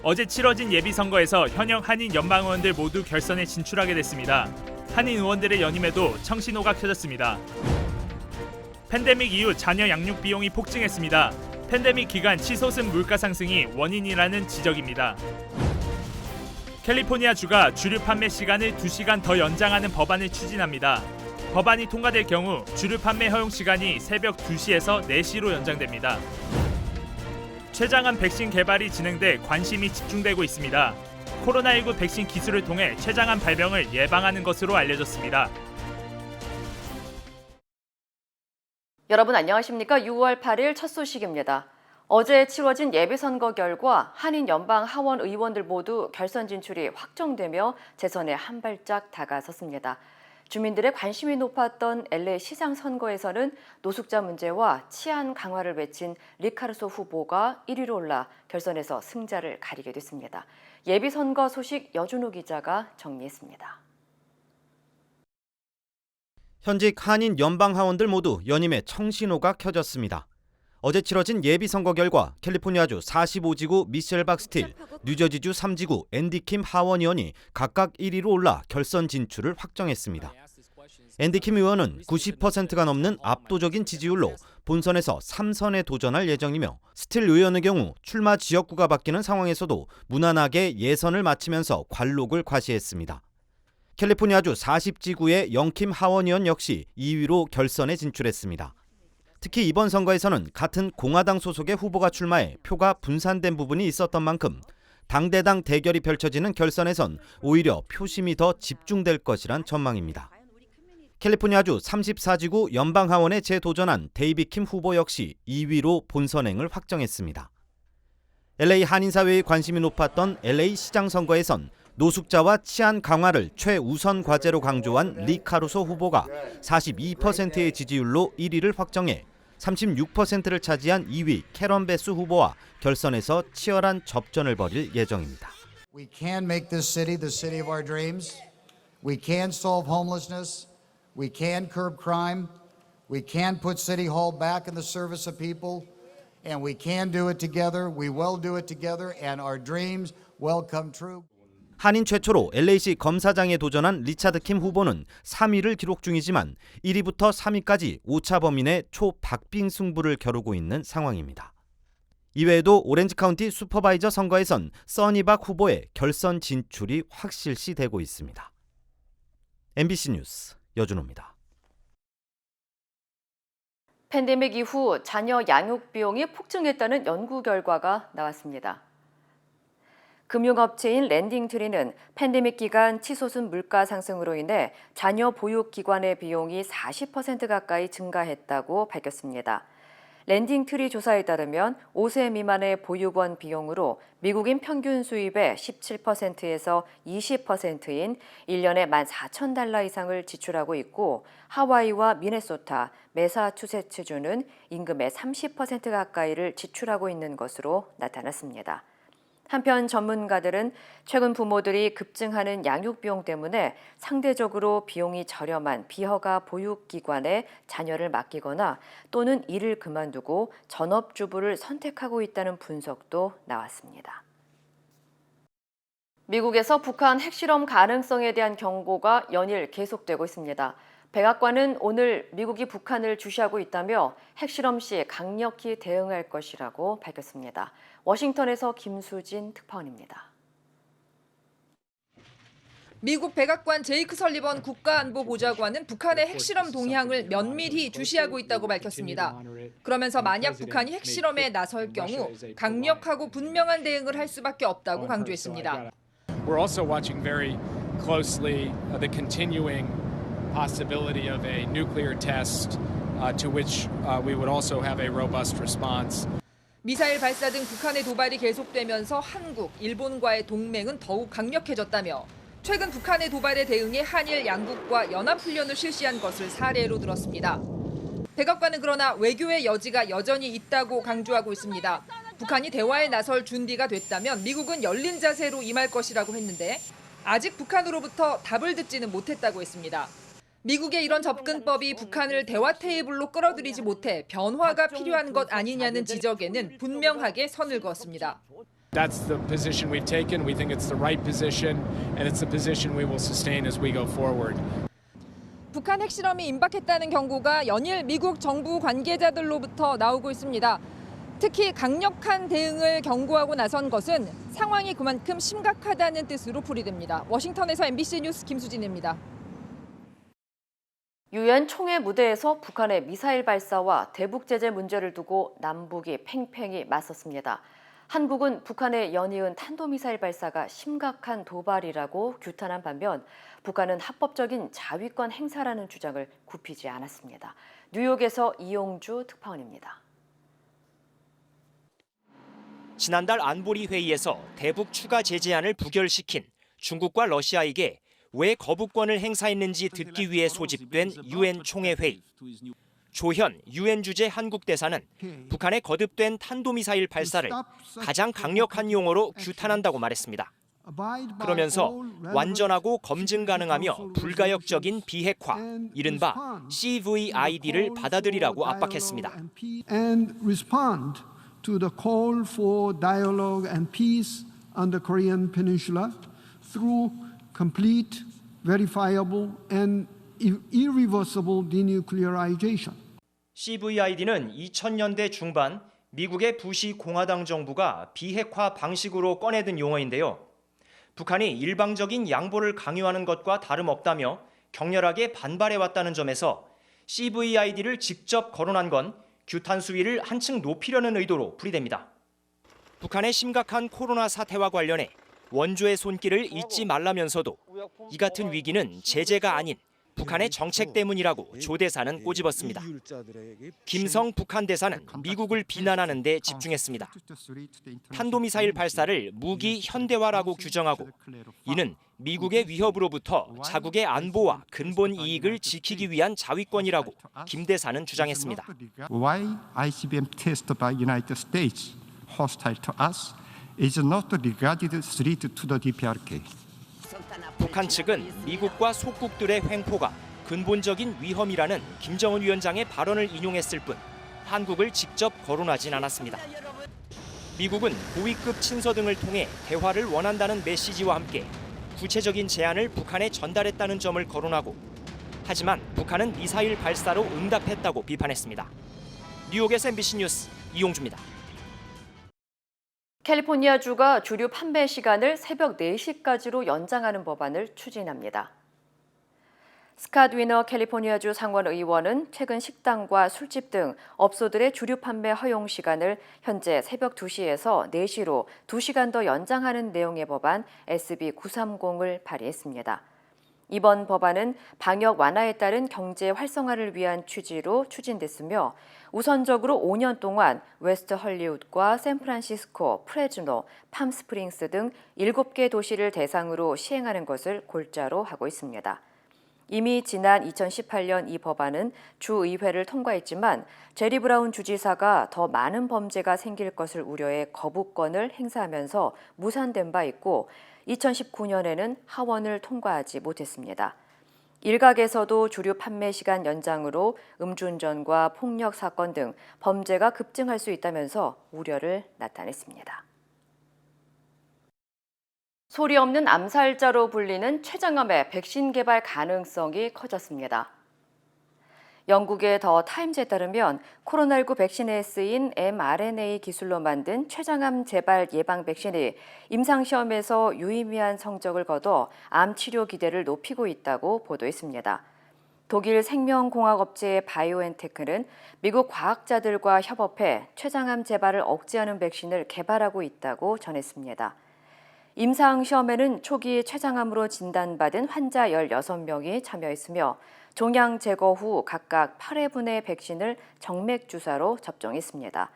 어제 치러진 예비선거에서 현역 한인 연방 의원들 모두 결선에 진출하게 됐습니다. 한인 의원들의 연임에도 청신호가 켜졌습니다. 팬데믹 이후 자녀 양육 비용이 폭증했습니다. 팬데믹 기간 치솟은 물가 상승이 원인이라는 지적입니다. 캘리포니아주가 주류 판매 시간을 2시간 더 연장하는 법안을 추진합니다. 법안이 통과될 경우 주류 판매 허용 시간이 새벽 2시에서 4시로 연장됩니다. 췌장암 백신 개발이 진행돼 관심이 집중되고 있습니다. 코로나19 백신 기술을 통해 췌장암 발병을 예방하는 것으로 알려졌습니다. 여러분 안녕하십니까? 6월 8일 첫 소식입니다. 어제 치러진 예비선거 결과 한인 연방 하원 의원들 모두 결선 진출이 확정되며 재선에 한 발짝 다가섰습니다. 주민들의 관심이 높았던 LA 시장 선거에서는 노숙자 문제와 치안 강화를 외친 리카르소 후보가 1위로 올라 결선에서 승자를 가리게 됐습니다. 예비선거 소식 여준호 기자가 정리했습니다. 현직 한인 연방 하원들 모두 연임의 청신호가 켜졌습니다. 어제 치러진 예비선거 결과 캘리포니아주 45지구 미셸 박스틸, 뉴저지주 3지구 앤디 킴 하원 의원이 각각 1위로 올라 결선 진출을 확정했습니다. 앤디 킴 의원은 90%가 넘는 압도적인 지지율로 본선에서 3선에 도전할 예정이며 스틸 의원의 경우 출마 지역구가 바뀌는 상황에서도 무난하게 예선을 마치면서 관록을 과시했습니다. 캘리포니아주 40지구의 영킴 하원 의원 역시 2위로 결선에 진출했습니다. 특히 이번 선거에서는 같은 공화당 소속의 후보가 출마해 표가 분산된 부분이 있었던 만큼 당대당 대결이 펼쳐지는 결선에선 오히려 표심이 더 집중될 것이란 전망입니다. 캘리포니아주 34지구 연방하원에 재도전한 데이비 킴 후보 역시 2위로 본선행을 확정했습니다. LA 한인사회의 관심이 높았던 LA 시장 선거에선 노숙자와 치안 강화를 최우선 과제로 강조한 리카루소 후보가 42%의 지지율로 1위를 확정해 36%를 차지한 2위 캐런 베스 후보와 결선에서 치열한 접전을 벌일 예정입니다. We can make this city the city of our dreams. We can solve homelessness. We can curb crime. We can put City Hall back in the service of people. And we can do it together. We will do it together. And our dreams will come true. 한인 최초로 LA시 검사장에 도전한 리차드 킴 후보는 3위를 기록 중이지만 1위부터 3위까지 오차 범인의 초박빙 승부를 겨루고 있는 상황입니다. 이외에도 오렌지 카운티 슈퍼바이저 선거에선 써니박 후보의 결선 진출이 확실시되고 있습니다. MBC 뉴스 여준호입니다. 팬데믹 이후 자녀 양육 비용이 폭증했다는 연구 결과가 나왔습니다. 금융업체인 랜딩트리는 팬데믹 기간 치솟은 물가 상승으로 인해 자녀 보육기관의 비용이 40% 가까이 증가했다고 밝혔습니다. 랜딩트리 조사에 따르면 5세 미만의 보육원 비용으로 미국인 평균 수입의 17%에서 20%인 1년에 $14,000 이상을 지출하고 있고 하와이와 미네소타, 매사추세츠주는 임금의 30% 가까이를 지출하고 있는 것으로 나타났습니다. 한편 전문가들은 최근 부모들이 급증하는 양육 비용 때문에 상대적으로 비용이 저렴한 비허가 보육기관에 자녀를 맡기거나 또는 일을 그만두고 전업주부를 선택하고 있다는 분석도 나왔습니다. 미국에서 북한 핵실험 가능성에 대한 경고가 연일 계속되고 있습니다. 백악관은 오늘 미국이 북한을 주시하고 있다며 핵실험 시 강력히 대응할 것이라고 밝혔습니다. 워싱턴에서 김수진 특파원입니다. 미국 백악관 제이크 설리번 국가안보보좌관은 북한의 핵실험 동향을 면밀히 주시하고 있다고 밝혔습니다. 그러면서 만약 북한이 핵실험에 나설 경우 강력하고 분명한 대응을 할 수밖에 없다고 강조했습니다. We're also watching very closely the continuing possibility of a nuclear test to which we would also have a robust response. 미사일 발사 등 북한의 도발이 계속되면서 한국, 일본과의 동맹은 더욱 강력해졌다며 최근 북한의 도발에 대응해 한일 양국과 연합훈련을 실시한 것을 사례로 들었습니다. 백악관은 그러나 외교의 여지가 여전히 있다고 강조하고 있습니다. 북한이 대화에 나설 준비가 됐다면 미국은 열린 자세로 임할 것이라고 했는데 아직 북한으로부터 답을 듣지는 못했다고 했습니다. 미국의 이런 접근법이 북한을 대화 테이블로 끌어들이지 못해 변화가 필요한 것 아니냐는 지적에는 분명하게 선을 그었습니다. That's the position we've taken. We think it's the right position, and it's the position we will sustain as we go forward. 북한 핵실험이 임박했다는 경고가 연일 미국 정부 관계자들로부터 나오고 있습니다. 특히 강력한 대응을 경고하고 나선 것은 상황이 그만큼 심각하다는 뜻으로 풀이됩니다. 워싱턴에서 MBC 뉴스 김수진입니다. 유엔 총회 무대에서 북한의 미사일 발사와 대북 제재 문제를 두고 남북이 팽팽히 맞섰습니다. 한국은 북한의 연이은 탄도미사일 발사가 심각한 도발이라고 규탄한 반면 북한은 합법적인 자위권 행사라는 주장을 굽히지 않았습니다. 뉴욕에서 이용주 특파원입니다. 지난달 안보리 회의에서 대북 추가 제재안을 부결시킨 중국과 러시아에게 왜 거부권을 행사했는지 듣기 위해 소집된 유엔 총회 회의. 조현 유엔 주재 한국 대사는 북한의 거듭된 탄도미사일 발사를 가장 강력한 용어로 규탄한다고 말했습니다. 그러면서 완전하고 검증 가능하며 불가역적인 비핵화, 이른바 CVID를 받아들이라고 압박했습니다. To the call for dialogue and peace on the Korean Peninsula through complete, verifiable, and irreversible denuclearization. CVID는 2000년대 중반 미국의 부시 공화당 정부가 비핵화 방식으로 꺼내든 용어인데요. 북한이 일방적인 양보를 강요하는 것과 다름없다며 격렬하게 반발해왔다는 점에서 CVID를 직접 거론한 건 규탄 수위를 한층 높이려는 의도로 풀이됩니다. 북한의 심각한 코로나 사태와 관련해 원조의 손길을 잊지 말라면서도 이 같은 위기는 제재가 아닌 북한의 정책 때문이라고 조 대사는 꼬집었습니다. 김성 북한 대사는 미국을 비난하는 데 집중했습니다. 탄도미사일 발사를 무기 현대화라고 규정하고 이는 미국의 위협으로부터 자국의 안보와 근본 이익을 지키기 위한 자위권이라고 김 대사는 주장했습니다. Why ICBM test by United States hostile to us is not regarded threat to the DPRK. 북한 측은 미국과 속국들의 횡포가 근본적인 위험이라는 김정은 위원장의 발언을 인용했을 뿐 한국을 직접 거론하진 않았습니다. 미국은 고위급 친서 등을 통해 대화를 원한다는 메시지와 함께 구체적인 제안을 북한에 전달했다는 점을 거론하고 하지만 북한은 미사일 발사로 응답했다고 비판했습니다. 뉴욕에서 MBC 뉴스 이용주입니다. 캘리포니아주가 주류 판매 시간을 새벽 4시까지로 연장하는 법안을 추진합니다. 스캇 위너 캘리포니아주 상원 의원은 최근 식당과 술집 등 업소들의 주류 판매 허용 시간을 현재 새벽 2시에서 4시로 2시간 더 연장하는 내용의 법안 SB 930을 발의했습니다. 이번 법안은 방역 완화에 따른 경제 활성화를 위한 취지로 추진됐으며 우선적으로 5년 동안 웨스트 헐리우드과 샌프란시스코, 프레즈노, 팜스프링스 등 7개 도시를 대상으로 시행하는 것을 골자로 하고 있습니다. 이미 지난 2018년 이 법안은 주의회를 통과했지만 제리 브라운 주지사가 더 많은 범죄가 생길 것을 우려해 거부권을 행사하면서 무산된 바 있고 2019년에는 하원을 통과하지 못했습니다. 일각에서도 주류 판매 시간 연장으로 음주운전과 폭력 사건 등 범죄가 급증할 수 있다면서 우려를 나타냈습니다. 소리 없는 암살자로 불리는 췌장암의 백신 개발 가능성이 커졌습니다. 영국의 더 타임즈에 따르면 코로나19 백신에 쓰인 mRNA 기술로 만든 췌장암 재발 예방 백신이 임상시험에서 유의미한 성적을 거둬 암 치료 기대를 높이고 있다고 보도했습니다. 독일 생명공학업체 바이오엔테크는 미국 과학자들과 협업해 췌장암 재발을 억제하는 백신을 개발하고 있다고 전했습니다. 임상시험에는 초기 췌장암으로 진단받은 환자 16명이 참여했으며 종양 제거 후 각각 8회분의 백신을 정맥 주사로 접종했습니다.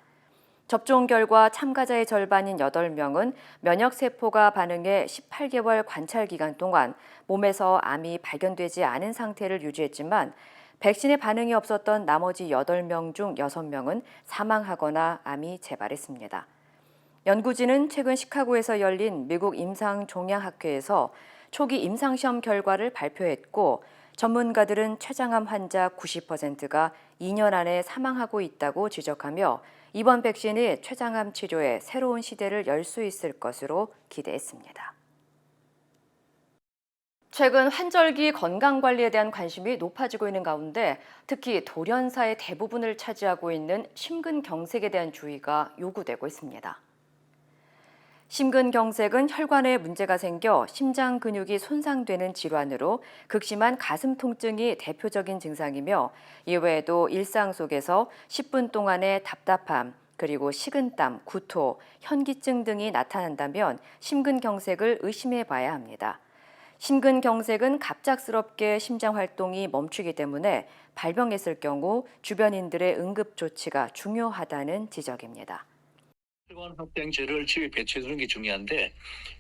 접종 결과 참가자의 절반인 8명은 면역세포가 반응해 18개월 관찰 기간 동안 몸에서 암이 발견되지 않은 상태를 유지했지만 백신에 반응이 없었던 나머지 8명 중 6명은 사망하거나 암이 재발했습니다. 연구진은 최근 시카고에서 열린 미국 임상종양학회에서 초기 임상시험 결과를 발표했고 전문가들은 췌장암 환자 90%가 2년 안에 사망하고 있다고 지적하며 이번 백신이 췌장암 치료의 새로운 시대를 열 수 있을 것으로 기대했습니다. 최근 환절기 건강관리에 대한 관심이 높아지고 있는 가운데 특히 돌연사의 대부분을 차지하고 있는 심근경색에 대한 주의가 요구되고 있습니다. 심근경색은 혈관에 문제가 생겨 심장 근육이 손상되는 질환으로 극심한 가슴 통증이 대표적인 증상이며 이외에도 일상 속에서 10분 동안의 답답함, 그리고 식은땀, 구토, 현기증 등이 나타난다면 심근경색을 의심해 봐야 합니다. 심근경색은 갑작스럽게 심장 활동이 멈추기 때문에 발병했을 경우 주변인들의 응급 조치가 중요하다는 지적입니다. 혈관 확장제를 집에 배치해 두는 게 중요한데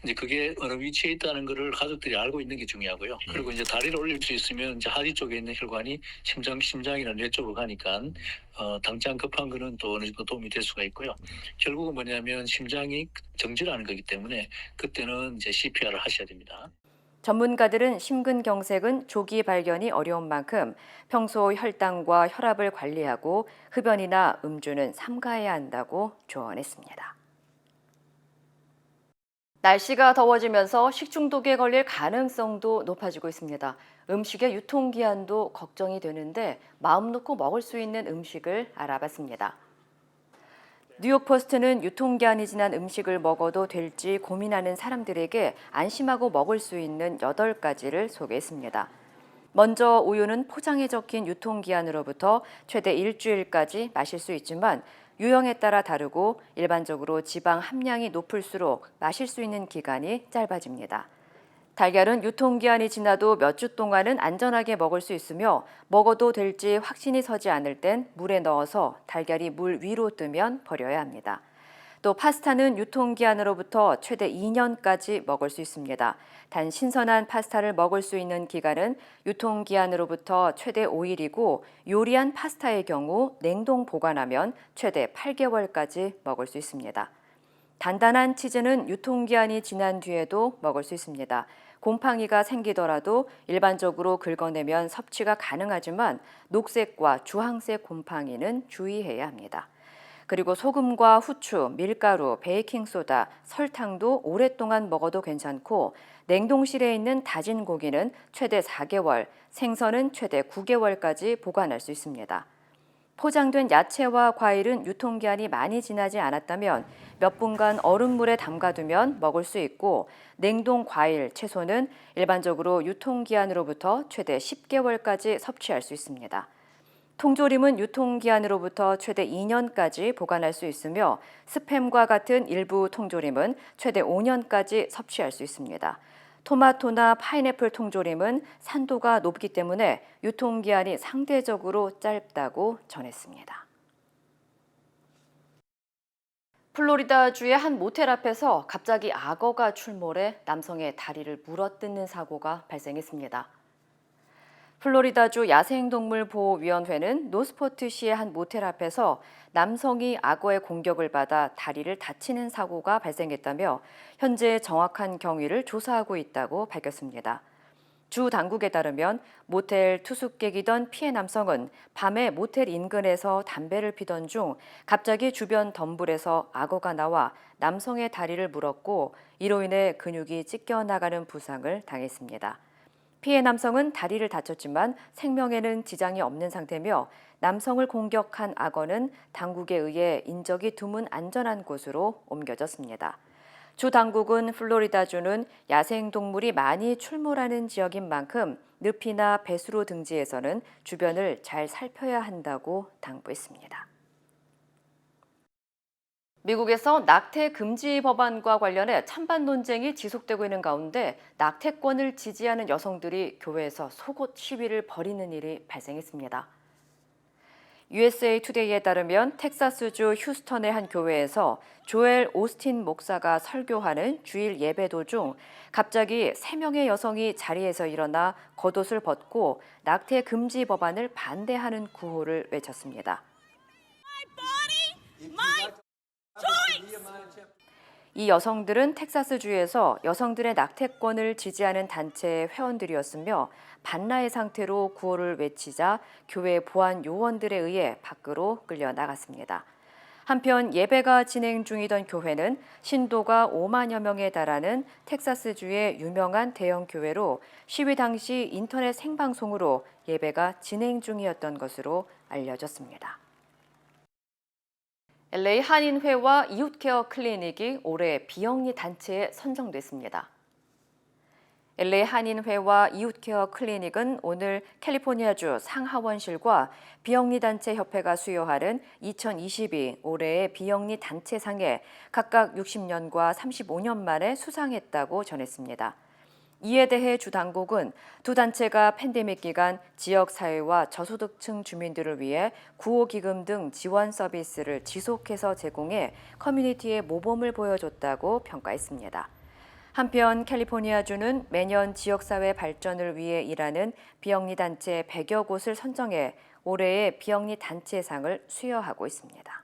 이제 그게 어느 위치에 있다는 것을 가족들이 알고 있는 게 중요하고요. 그리고 이제 다리를 올릴 수 있으면 이제 하지 쪽에 있는 혈관이 심장이나 뇌 쪽으로 가니까 당장 급한 거는 또 어느 정도 도움이 될 수가 있고요. 결국은 뭐냐면 심장이 정지라는 거기 때문에 그때는 이제 CPR을 하셔야 됩니다. 전문가들은 심근경색은 조기 발견이 어려운 만큼 평소 혈당과 혈압을 관리하고 흡연이나 음주는 삼가해야 한다고 조언했습니다. 날씨가 더워지면서 식중독에 걸릴 가능성도 높아지고 있습니다. 음식의 유통기한도 걱정이 되는데 마음 놓고 먹을 수 있는 음식을 알아봤습니다. 뉴욕포스트는 유통기한이 지난 음식을 먹어도 될지 고민하는 사람들에게 안심하고 먹을 수 있는 8가지를 소개했습니다. 먼저 우유는 포장에 적힌 유통기한으로부터 최대 일주일까지 마실 수 있지만 유형에 따라 다르고 일반적으로 지방 함량이 높을수록 마실 수 있는 기간이 짧아집니다. 달걀은 유통기한이 지나도 몇 주 동안은 안전하게 먹을 수 있으며 먹어도 될지 확신이 서지 않을 땐 물에 넣어서 달걀이 물 위로 뜨면 버려야 합니다. 또 파스타는 유통기한으로부터 최대 2년까지 먹을 수 있습니다. 단 신선한 파스타를 먹을 수 있는 기간은 유통기한으로부터 최대 5일이고 요리한 파스타의 경우 냉동 보관하면 최대 8개월까지 먹을 수 있습니다. 단단한 치즈는 유통기한이 지난 뒤에도 먹을 수 있습니다. 곰팡이가 생기더라도 일반적으로 긁어내면 섭취가 가능하지만 녹색과 주황색 곰팡이는 주의해야 합니다. 그리고 소금과 후추, 밀가루, 베이킹소다, 설탕도 오랫동안 먹어도 괜찮고 냉동실에 있는 다진 고기는 최대 4개월, 생선은 최대 9개월까지 보관할 수 있습니다. 포장된 야채와 과일은 유통기한이 많이 지나지 않았다면 몇 분간 얼음물에 담가두면 먹을 수 있고 냉동 과일, 채소는 일반적으로 유통기한으로부터 최대 10개월까지 섭취할 수 있습니다. 통조림은 유통기한으로부터 최대 2년까지 보관할 수 있으며 스팸과 같은 일부 통조림은 최대 5년까지 섭취할 수 있습니다. 토마토나 파인애플 통조림은 산도가 높기 때문에 유통기한이 상대적으로 짧다고 전했습니다. 플로리다주의 한 모텔 앞에서 갑자기 악어가 출몰해 남성의 다리를 물어뜯는 사고가 발생했습니다. 플로리다주 야생동물보호위원회는 노스포트시의 한 모텔 앞에서 남성이 악어의 공격을 받아 다리를 다치는 사고가 발생했다며 현재 정확한 경위를 조사하고 있다고 밝혔습니다. 주 당국에 따르면 모텔 투숙객이던 피해 남성은 밤에 모텔 인근에서 담배를 피던 중 갑자기 주변 덤불에서 악어가 나와 남성의 다리를 물었고 이로 인해 근육이 찢겨나가는 부상을 당했습니다. 피해 남성은 다리를 다쳤지만 생명에는 지장이 없는 상태며 남성을 공격한 악어는 당국에 의해 인적이 드문 안전한 곳으로 옮겨졌습니다. 주 당국은 플로리다주는 야생동물이 많이 출몰하는 지역인 만큼 늪이나 배수로 등지에서는 주변을 잘 살펴야 한다고 당부했습니다. 미국에서 낙태 금지 법안과 관련해 찬반 논쟁이 지속되고 있는 가운데 낙태권을 지지하는 여성들이 교회에서 속옷 시위를 벌이는 일이 발생했습니다. USA 투데이에 따르면 텍사스주 휴스턴의 한 교회에서 조엘 오스틴 목사가 설교하는 주일 예배 도중 갑자기 3명의 여성이 자리에서 일어나 겉옷을 벗고 낙태 금지 법안을 반대하는 구호를 외쳤습니다. 이 여성들은 텍사스주에서 여성들의 낙태권을 지지하는 단체의 회원들이었으며 반나의 상태로 구호를 외치자 교회 보안 요원들에 의해 밖으로 끌려 나갔습니다. 한편 예배가 진행 중이던 교회는 신도가 5만여 명에 달하는 텍사스주의 유명한 대형 교회로 시위 당시 인터넷 생방송으로 예배가 진행 중이었던 것으로 알려졌습니다. LA 한인회와 이웃케어 클리닉이 올해 비영리 단체에 선정됐습니다. LA 한인회와 이웃케어 클리닉은 오늘 캘리포니아주 상하원실과 비영리단체 협회가 수여하는 2022 올해의 비영리 단체상에 각각 60년과 35년 만에 수상했다고 전했습니다. 이에 대해 주 당국은 두 단체가 팬데믹 기간 지역사회와 저소득층 주민들을 위해 구호기금 등 지원 서비스를 지속해서 제공해 커뮤니티의 모범을 보여줬다고 평가했습니다. 한편 캘리포니아주는 매년 지역사회 발전을 위해 일하는 비영리 단체 100여 곳을 선정해 올해의 비영리 단체상을 수여하고 있습니다.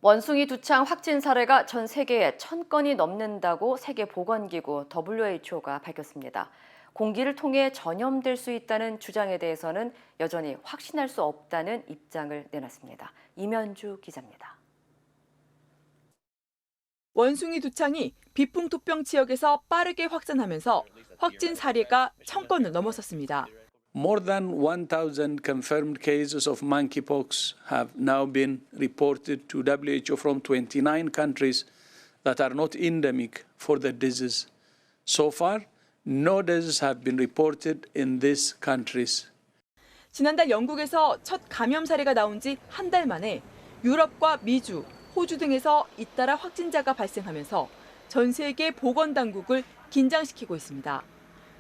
원숭이 두창 확진 사례가 전 세계에 1000건이 넘는다고 세계보건기구 WHO가 밝혔습니다. 공기를 통해 전염될 수 있다는 주장에 대해서는 여전히 확신할 수 없다는 입장을 내놨습니다. 이면주 기자입니다. 원숭이 두창이 비풍토병 지역에서 빠르게 확산하면서 확진 사례가 1000건을 넘어섰습니다. More than 1,000 confirmed cases of monkeypox have now been reported to WHO from 29 countries that are not endemic for the disease. So far, no deaths have been reported in these countries. 지난달 영국에서 첫 감염 사례가 나온 지 한 달 만에 유럽과 미주, 호주 등에서 잇따라 확진자가 발생하면서 전 세계 보건당국을 긴장시키고 있습니다.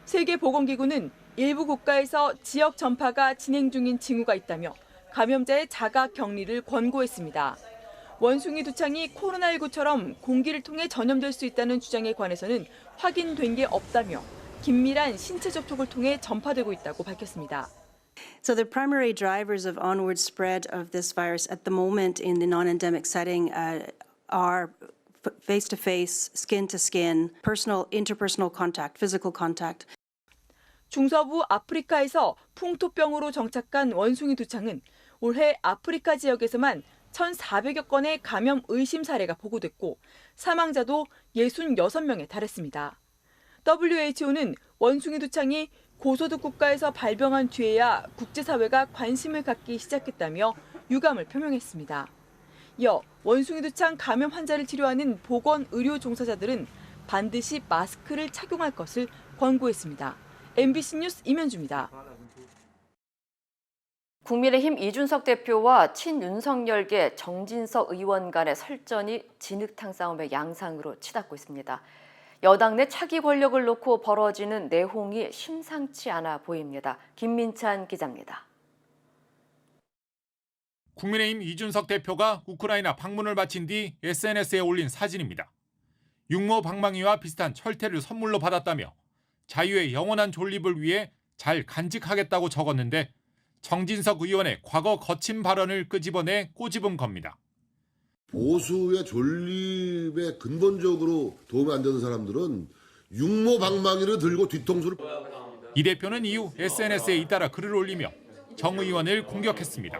세계보건기구는 일부 국가에서 지역 전파가 진행 중인 징후가 있다며 감염자의 자가 격리를 권고했습니다. 원숭이 두창이 코로나19처럼 공기를 통해 전염될 수 있다는 주장에 관해서는 확인된 게 없다며 긴밀한 신체 접촉을 통해 전파되고 있다고 밝혔습니다. So the primary drivers of onward spread of this virus at the moment in the non-endemic setting are face-to-face, skin-to-skin, interpersonal contact, physical contact. 중서부 아프리카에서 풍토병으로 정착한 원숭이 두창은 올해 아프리카 지역에서만 1,400여 건의 감염 의심 사례가 보고됐고 사망자도 66명에 달했습니다. WHO는 원숭이 두창이 고소득 국가에서 발병한 뒤에야 국제사회가 관심을 갖기 시작했다며 유감을 표명했습니다. 이어 원숭이 두창 감염 환자를 치료하는 보건 의료 종사자들은 반드시 마스크를 착용할 것을 권고했습니다. MBC 뉴스 이면주입니다. 국민의힘 이준석 대표와 친윤석열계 정진석 의원 간의 설전이 진흙탕 싸움의 양상으로 치닫고 있습니다. 여당 내 차기 권력을 놓고 벌어지는 내홍이 심상치 않아 보입니다. 김민찬 기자입니다. 국민의힘 이준석 대표가 우크라이나 방문을 마친 뒤 SNS에 올린 사진입니다. 육모 방망이와 비슷한 철퇴를 선물로 받았다며 자유의 영원한 존립을 위해 잘 간직하겠다고 적었는데 정진석 의원의 과거 거친 발언을 끄집어내 꼬집은 겁니다. 보수의 존립에 근본적으로 도움이 안 되는 사람들은 육모 방망이를 들고 뒤통수를. 이 대표는 이후 SNS에 잇따라 글을 올리며 정 의원을 공격했습니다.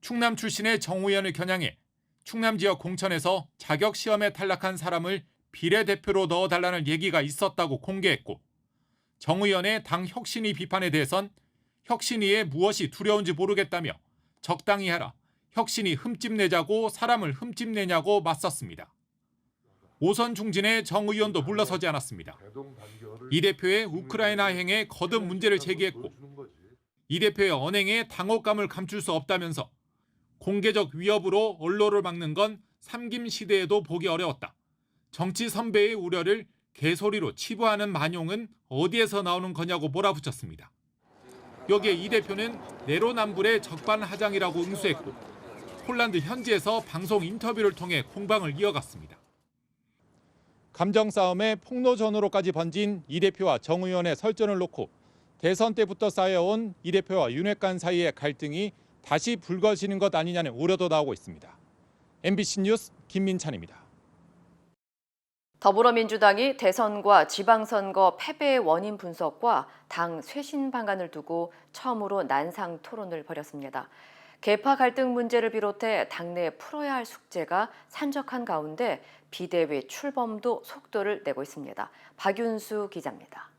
충남 출신의 정 의원을 겨냥해 충남 지역 공천에서 자격 시험에 탈락한 사람을 비례대표로 넣어달라는 얘기가 있었다고 공개했고 정 의원의 당 혁신위 비판에 대해선 혁신위에 무엇이 두려운지 모르겠다며 적당히 하라, 혁신이 흠집내자고 사람을 흠집내냐고 맞섰습니다. 오선 중진의 정 의원도 물러서지 않았습니다. 이 대표의 우크라이나 행에 거듭 문제를 제기했고 이 대표의 언행에 당혹감을 감출 수 없다면서 공개적 위협으로 언론을 막는 건 삼김 시대에도 보기 어려웠다. 정치 선배의 우려를 개소리로 치부하는 만용은 어디에서 나오는 거냐고 몰아붙였습니다. 여기에 이 대표는 내로남불의 적반하장이라고 응수했고 폴란드 현지에서 방송 인터뷰를 통해 공방을 이어갔습니다. 감정 싸움에 폭로전으로까지 번진 이 대표와 정 의원의 설전을 놓고 대선 때부터 쌓여온 이 대표와 윤핵관 사이의 갈등이 다시 불거지는 것 아니냐는 우려도 나오고 있습니다. MBC 뉴스 김민찬입니다. 더불어민주당이 대선과 지방선거 패배의 원인 분석과 당 쇄신 방안을 두고 처음으로 난상 토론을 벌였습니다. 계파 갈등 문제를 비롯해 당내에 풀어야 할 숙제가 산적한 가운데 비대위 출범도 속도를 내고 있습니다. 박윤수 기자입니다.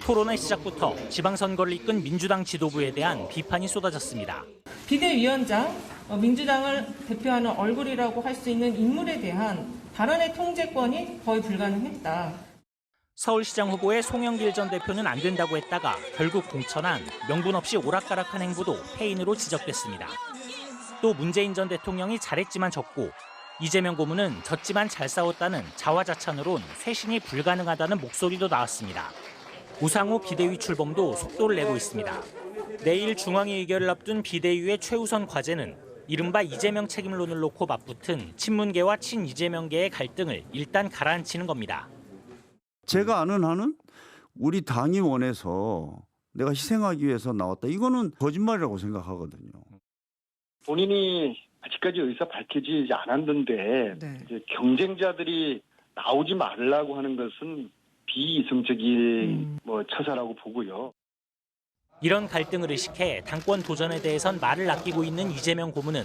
토론의 시작부터 지방선거를 이끈 민주당 지도부에 대한 비판이 쏟아졌습니다. 비대위원장, 민주당을 대표하는 얼굴이라고 할 수 있는 인물에 대한 발언의 통제권이 거의 불가능했다. 서울시장 후보의 송영길 전 대표는 안 된다고 했다가 결국 공천한 명분 없이 오락가락한 행보도 패인으로 지적됐습니다. 또 문재인 전 대통령이 잘했지만 졌고 이재명 고문은 졌지만 잘 싸웠다는 자화자찬으론 쇄신이 불가능하다는 목소리도 나왔습니다. 우상호 비대위 출범도 속도를 내고 있습니다. 내일 중앙위 의결을 앞둔 비대위의 최우선 과제는 이른바 이재명 책임론을 놓고 맞붙은 친문계와 친이재명계의 갈등을 일단 가라앉히는 겁니다. 제가 아는 한은 우리 당이 원해서 내가 희생하기 위해서 나왔다. 이거는 거짓말이라고 생각하거든요. 본인이 아직까지 의사 밝히지 않았는데 이제 경쟁자들이 나오지 말라고 하는 것은 비이성적인 처사라고 보고요. 이런 갈등을 의식해 당권 도전에 대해선 말을 아끼고 있는 이재명 고문은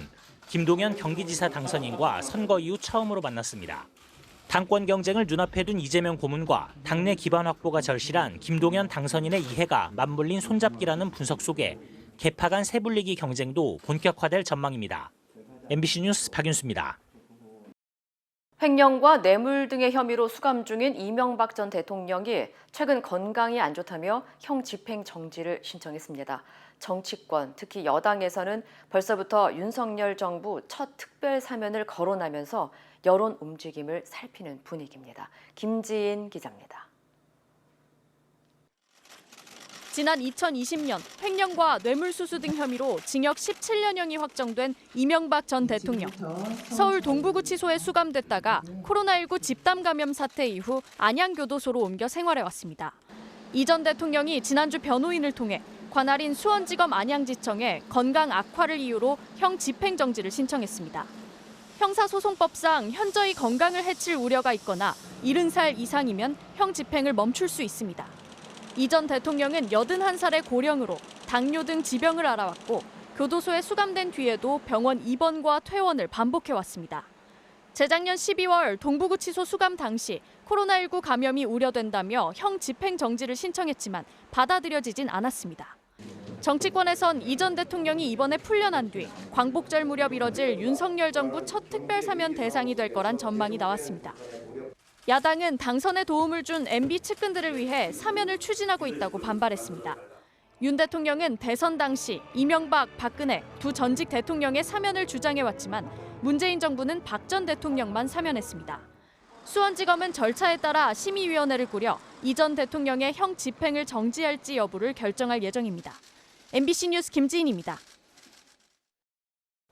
김동연 경기지사 당선인과 선거 이후 처음으로 만났습니다. 당권 경쟁을 눈앞에 둔 이재명 고문과 당내 기반 확보가 절실한 김동연 당선인의 이해가 맞물린 손잡기라는 분석 속에 계파 간 세불리기 경쟁도 본격화될 전망입니다. MBC 뉴스 박윤수입니다. 횡령과 뇌물 등의 혐의로 수감 중인 이명박 전 대통령이 최근 건강이 안 좋다며 형 집행 정지를 신청했습니다. 정치권, 특히 여당에서는 벌써부터 윤석열 정부 첫 특별 사면을 거론하면서 여론 움직임을 살피는 분위기입니다. 김지인 기자입니다. 지난 2020년 횡령과 뇌물수수 등 혐의로 징역 17년형이 확정된 이명박 전 대통령. 서울 동부구치소에 수감됐다가 코로나19 집단 감염 사태 이후 안양교도소로 옮겨 생활해왔습니다. 이 전 대통령이 지난주 변호인을 통해 관할인 수원지검 안양지청에 건강 악화를 이유로 형 집행정지를 신청했습니다. 형사소송법상 현저히 건강을 해칠 우려가 있거나 70살 이상이면 형 집행을 멈출 수 있습니다. 이 전 대통령은 81살의 고령으로 당뇨 등 지병을 앓아왔고 교도소에 수감된 뒤에도 병원 입원과 퇴원을 반복해왔습니다. 재작년 12월 동부구치소 수감 당시 코로나19 감염이 우려된다며 형 집행정지를 신청했지만 받아들여지진 않았습니다. 정치권에선 이 전 대통령이 이번에 풀려난 뒤 광복절 무렵 이뤄질 윤석열 정부 첫 특별사면 대상이 될 거란 전망이 나왔습니다. 야당은 당선에 도움을 준 MB 측근들을 위해 사면을 추진하고 있다고 반발했습니다. 윤 대통령은 대선 당시 이명박, 박근혜 두 전직 대통령의 사면을 주장해왔지만 문재인 정부는 박 전 대통령만 사면했습니다. 수원지검은 절차에 따라 심의위원회를 꾸려 이 전 대통령의 형 집행을 정지할지 여부를 결정할 예정입니다. MBC 뉴스 김지인입니다.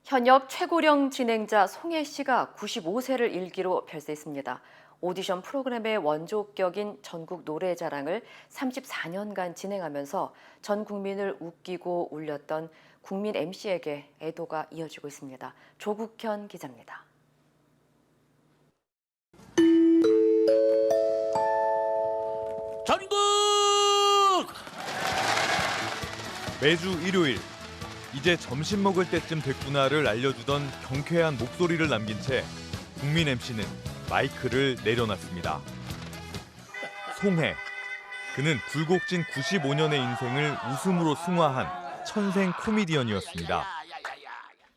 현역 최고령 진행자 송혜 씨가 95세를 일기로 별세했습니다. 오디션 프로그램의 원조격인 전국 노래자랑을 34년간 진행하면서 전 국민을 웃기고 울렸던 국민 MC에게 애도가 이어지고 있습니다. 조국현 기자입니다. 전국! 매주 일요일, 이제 점심 먹을 때쯤 됐구나를 알려주던 경쾌한 목소리를 남긴 채 국민 MC는 마이크를 내려놨습니다. 송혜. 그는 굴곡진 95년의 인생을 웃음으로 승화한 천생 코미디언이었습니다.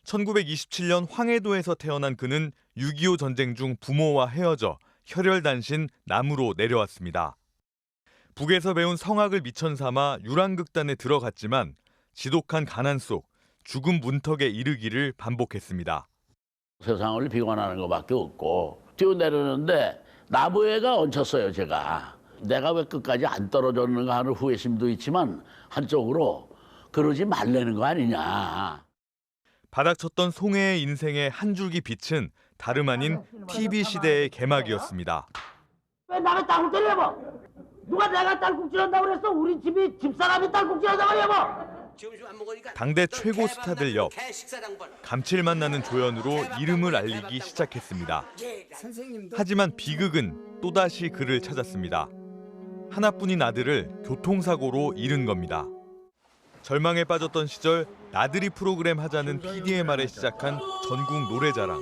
1927년 황해도에서 태어난 그는 6.25 전쟁 중 부모와 헤어져 혈혈단신 남으로 내려왔습니다. 북에서 배운 성악을 미천 삼아 유랑극단에 들어갔지만 지독한 가난 속 죽음 문턱에 이르기를 반복했습니다. 세상을 비관하는 것밖에 없고 뛰어내렸는데 나무에가 얹혔어요. 제가. 내가 왜 끝까지 안 떨어졌는가 하는 후회심도 있지만 한쪽으로 그러지 말라는 거 아니냐. 바닥쳤던 송혜의 인생의 한 줄기 빛은 다름 아닌 TV 시대의 개막이었습니다. 왜 남의 딸꾹질 해봐? 누가 내가 딸꾹질한다고 그랬어? 우리 집이 집사람이 딸꾹질한다고 해봐. 당대 최고 스타들 옆 감칠맛 나는 조연으로 이름을 알리기 시작했습니다. 하지만 비극은 또다시 그를 찾았습니다. 하나뿐인 아들을 교통사고로 잃은 겁니다. 절망에 빠졌던 시절 나들이 프로그램 하자는 PD의 말에 시작한 전국 노래자랑.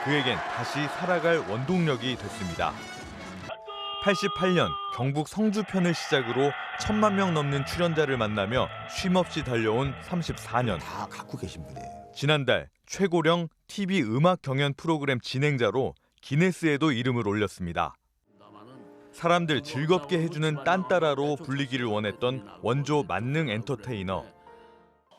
그에겐 다시 살아갈 원동력이 됐습니다. 88년 경북 성주편을 시작으로 1,000만 명 넘는 출연자를 만나며 쉼없이 달려온 34년. 다 갖고 계신 분이에요. 지난달 최고령 TV 음악 경연 프로그램 진행자로 기네스에도 이름을 올렸습니다. 사람들 즐겁게 해주는 딴따라로 불리기를 원했던 원조 만능 엔터테이너.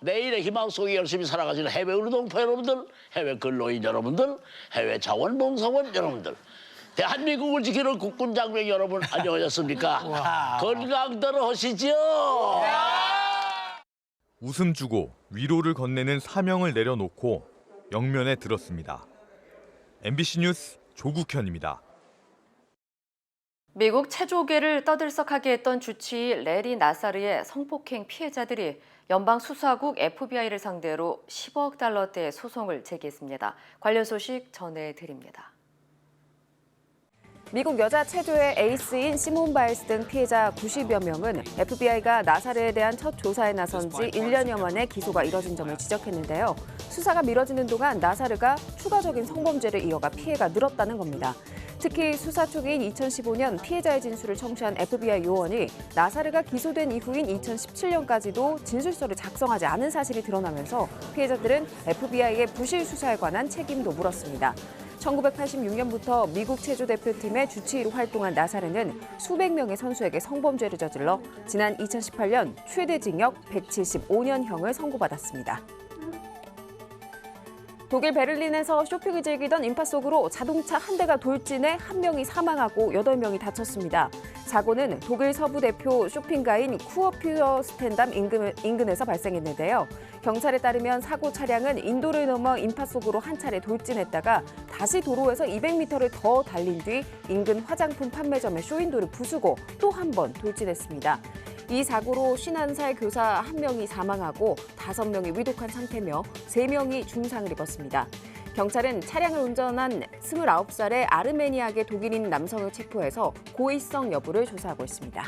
내일의 희망 속에 열심히 살아가시는 해외 우리동포 여러분들, 해외 근로인 여러분들, 해외 자원봉사원 여러분들, 대한민국을 지키는 국군 장병 여러분 안녕하셨습니까? 건강들 하시죠. 웃음 주고 위로를 건네는 사명을 내려놓고 영면에 들었습니다. MBC 뉴스 조국현입니다. 미국 체조계를 떠들썩하게 했던 주치의 레리 나사르의 성폭행 피해자들이 연방 수사국 FBI를 상대로 10억 달러대의 소송을 제기했습니다. 관련 소식 전해드립니다. 미국 여자 체조의 에이스인 시몬 바일스 등 피해자 90여 명은 FBI가 나사르에 대한 첫 조사에 나선 지 1년여 만에 기소가 이뤄진 점을 지적했는데요. 수사가 미뤄지는 동안 나사르가 추가적인 성범죄를 이어가 피해가 늘었다는 겁니다. 특히 수사 초기인 2015년 피해자의 진술을 청취한 FBI 요원이 나사르가 기소된 이후인 2017년까지도 진술서를 작성하지 않은 사실이 드러나면서 피해자들은 FBI의 부실 수사에 관한 책임도 물었습니다. 1986년부터 미국 체조 대표팀의 주치의로 활동한 나사르는 수백 명의 선수에게 성범죄를 저질러 지난 2018년 최대 징역 175년형을 선고받았습니다. 독일 베를린에서 쇼핑을 즐기던 인파 속으로 자동차 한 대가 돌진해 1명이 사망하고 8명이 다쳤습니다. 사고는 독일 서부 대표 쇼핑가인 쿠어퓨어스텐담 인근에서 발생했는데요. 경찰에 따르면 사고 차량은 인도를 넘어 인파 속으로 한 차례 돌진했다가 다시 도로에서 200m를 더 달린 뒤 인근 화장품 판매점의 쇼윈도를 부수고 또 한 번 돌진했습니다. 이 사고로 51살 교사 1명이 사망하고 5명이 위독한 상태며 3명이 중상을 입었습니다. 경찰은 차량을 운전한 29살의 아르메니아계 독일인 남성을 체포해서 고의성 여부를 조사하고 있습니다.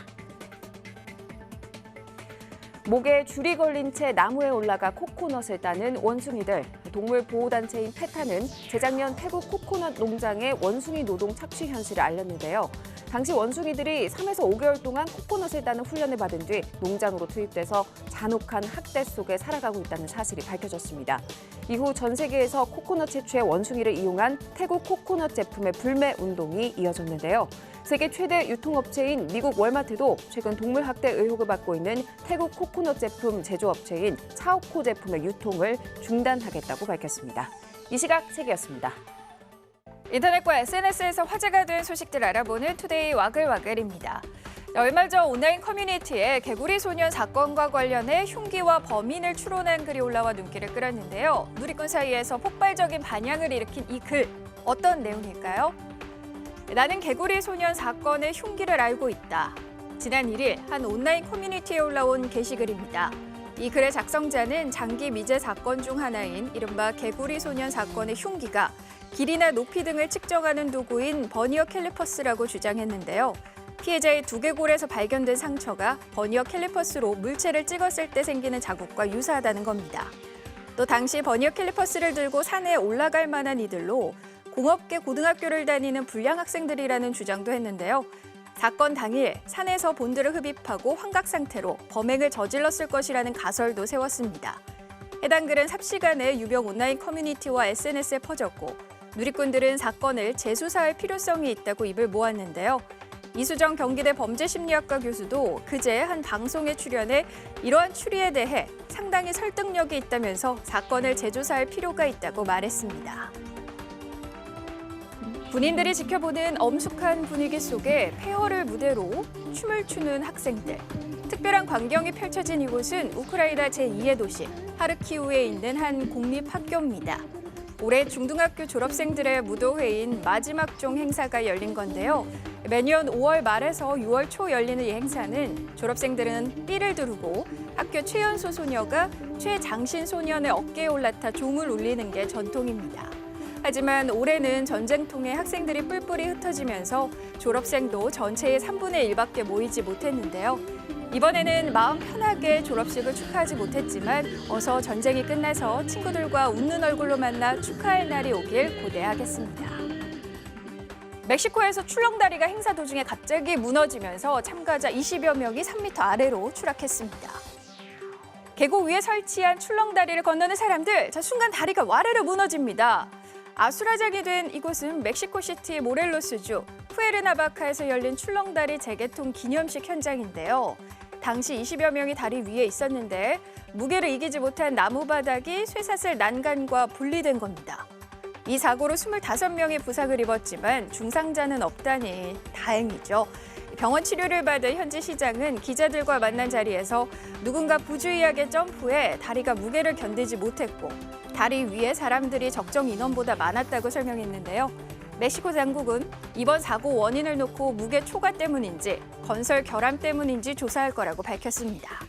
목에 줄이 걸린 채 나무에 올라가 코코넛을 따는 원숭이들. 동물 보호단체인 페타는 재작년 태국 코코넛 농장의 원숭이 노동 착취 현실을 알렸는데요. 당시 원숭이들이 3에서 5개월 동안 코코넛을 따는 훈련을 받은 뒤 농장으로 투입돼서 잔혹한 학대 속에 살아가고 있다는 사실이 밝혀졌습니다. 이후 전 세계에서 코코넛 채취에 원숭이를 이용한 태국 코코넛 제품의 불매 운동이 이어졌는데요. 세계 최대 유통업체인 미국 월마트도 최근 동물 학대 의혹을 받고 있는 태국 코코넛 제품 제조업체인 차오코 제품의 유통을 중단하겠다고 밝혔습니다. 이 시각 세계였습니다. 인터넷과 SNS에서 화제가 된 소식들 알아보는 투데이 와글와글입니다. 얼마 전 온라인 커뮤니티에 개구리 소년 사건과 관련해 흉기와 범인을 추론한 글이 올라와 눈길을 끌었는데요. 누리꾼 사이에서 폭발적인 반향을 일으킨 이 글, 어떤 내용일까요? 나는 개구리 소년 사건의 흉기를 알고 있다. 지난 1일 한 온라인 커뮤니티에 올라온 게시글입니다. 이 글의 작성자는 장기 미제 사건 중 하나인 이른바 개구리 소년 사건의 흉기가 길이나 높이 등을 측정하는 도구인 버니어 캘리퍼스라고 주장했는데요. 피해자의 두개골에서 발견된 상처가 버니어 캘리퍼스로 물체를 찍었을 때 생기는 자국과 유사하다는 겁니다. 또 당시 버니어 캘리퍼스를 들고 산에 올라갈 만한 이들로 공업계 고등학교를 다니는 불량 학생들이라는 주장도 했는데요. 사건 당일 산에서 본드를 흡입하고 환각 상태로 범행을 저질렀을 것이라는 가설도 세웠습니다. 해당 글은 삽시간에 유명 온라인 커뮤니티와 SNS에 퍼졌고 누리꾼들은 사건을 재수사할 필요성이 있다고 입을 모았는데요. 이수정 경기대 범죄심리학과 교수도 그제 한 방송에 출연해 이러한 추리에 대해 상당히 설득력이 있다면서 사건을 재조사할 필요가 있다고 말했습니다. 군인들이 지켜보는 엄숙한 분위기 속에 폐허를 무대로 춤을 추는 학생들. 특별한 광경이 펼쳐진 이곳은 우크라이나 제2의 도시 하르키우에 있는 한 공립학교입니다. 올해 중등학교 졸업생들의 무도회인 마지막 종 행사가 열린 건데요. 매년 5월 말에서 6월 초 열리는 이 행사는 졸업생들은 삐를 두르고 학교 최연소 소녀가 최장신 소년의 어깨에 올라타 종을 울리는 게 전통입니다. 하지만 올해는 전쟁통에 학생들이 뿔뿔이 흩어지면서 졸업생도 전체의 3분의 1밖에 모이지 못했는데요. 이번에는 마음 편하게 졸업식을 축하하지 못했지만 어서 전쟁이 끝나서 친구들과 웃는 얼굴로 만나 축하할 날이 오길 고대하겠습니다. 멕시코에서 출렁다리가 행사 도중에 갑자기 무너지면서 참가자 20여 명이 3m 아래로 추락했습니다. 계곡 위에 설치한 출렁다리를 건너는 사람들, 순간 다리가 와르르 무너집니다. 아수라장이 된 이곳은 멕시코시티 모렐로스주 푸에르나바카에서 열린 출렁다리 재개통 기념식 현장인데요. 당시 20여 명이 다리 위에 있었는데 무게를 이기지 못한 나무 바닥이 쇠사슬 난간과 분리된 겁니다. 이 사고로 25명이 부상을 입었지만 중상자는 없다니 다행이죠. 병원 치료를 받은 현지 시장은 기자들과 만난 자리에서 누군가 부주의하게 점프해 다리가 무게를 견디지 못했고 다리 위에 사람들이 적정 인원보다 많았다고 설명했는데요. 멕시코 당국은 이번 사고 원인을 놓고 무게 초과 때문인지 건설 결함 때문인지 조사할 거라고 밝혔습니다.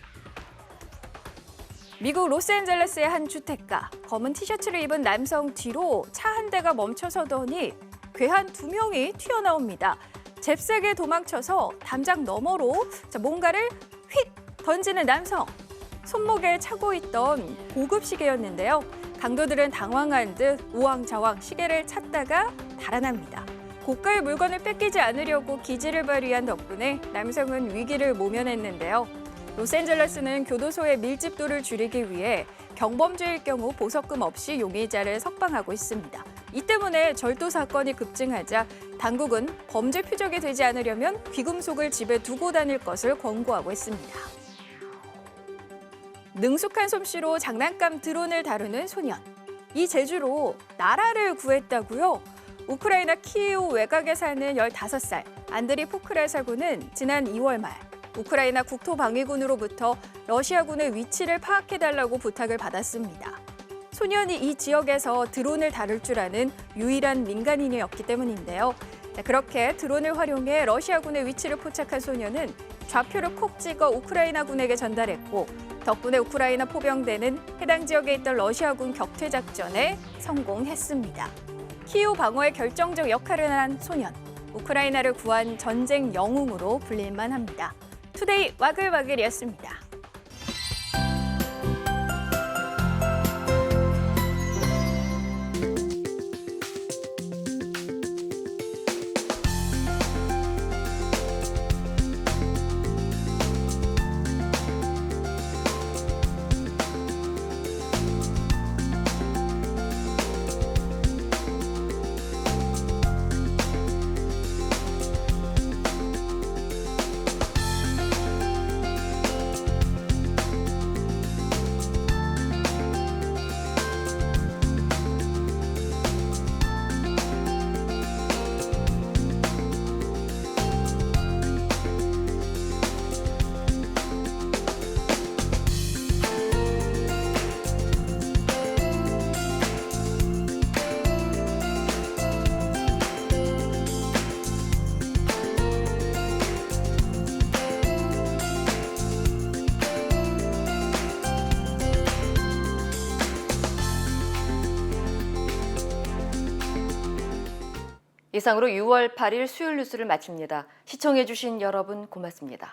미국 로스앤젤레스의 한 주택가, 검은 티셔츠를 입은 남성 뒤로 차 한 대가 멈춰서더니 괴한 2명이 튀어나옵니다. 잽싸게 도망쳐서 담장 너머로 뭔가를 휙 던지는 남성. 손목에 차고 있던 고급 시계였는데요. 강도들은 당황한 듯 우왕좌왕 시계를 찾다가 달아납니다. 고가의 물건을 뺏기지 않으려고 기지를 발휘한 덕분에 남성은 위기를 모면했는데요. 로스앤젤레스는 교도소의 밀집도를 줄이기 위해 경범죄일 경우 보석금 없이 용의자를 석방하고 있습니다. 이 때문에 절도 사건이 급증하자 당국은 범죄 표적이 되지 않으려면 귀금속을 집에 두고 다닐 것을 권고하고 있습니다. 능숙한 솜씨로 장난감 드론을 다루는 소년. 이 재주로 나라를 구했다고요? 우크라이나 키이우 외곽에 사는 15살 안드리 포크라사군은 지난 2월 말 우크라이나 국토방위군으로부터 러시아군의 위치를 파악해달라고 부탁을 받았습니다. 소년이 이 지역에서 드론을 다룰 줄 아는 유일한 민간인이었기 때문인데요. 그렇게 드론을 활용해 러시아군의 위치를 포착한 소년은 좌표를 콕 찍어 우크라이나군에게 전달했고 덕분에 우크라이나 포병대는 해당 지역에 있던 러시아군 격퇴 작전에 성공했습니다. 키이우 방어에 결정적 역할을 한 소년, 우크라이나를 구한 전쟁 영웅으로 불릴만 합니다. 투데이 와글와글이었습니다. 이상으로 6월 8일 수요일 뉴스를 마칩니다. 시청해주신 여러분 고맙습니다.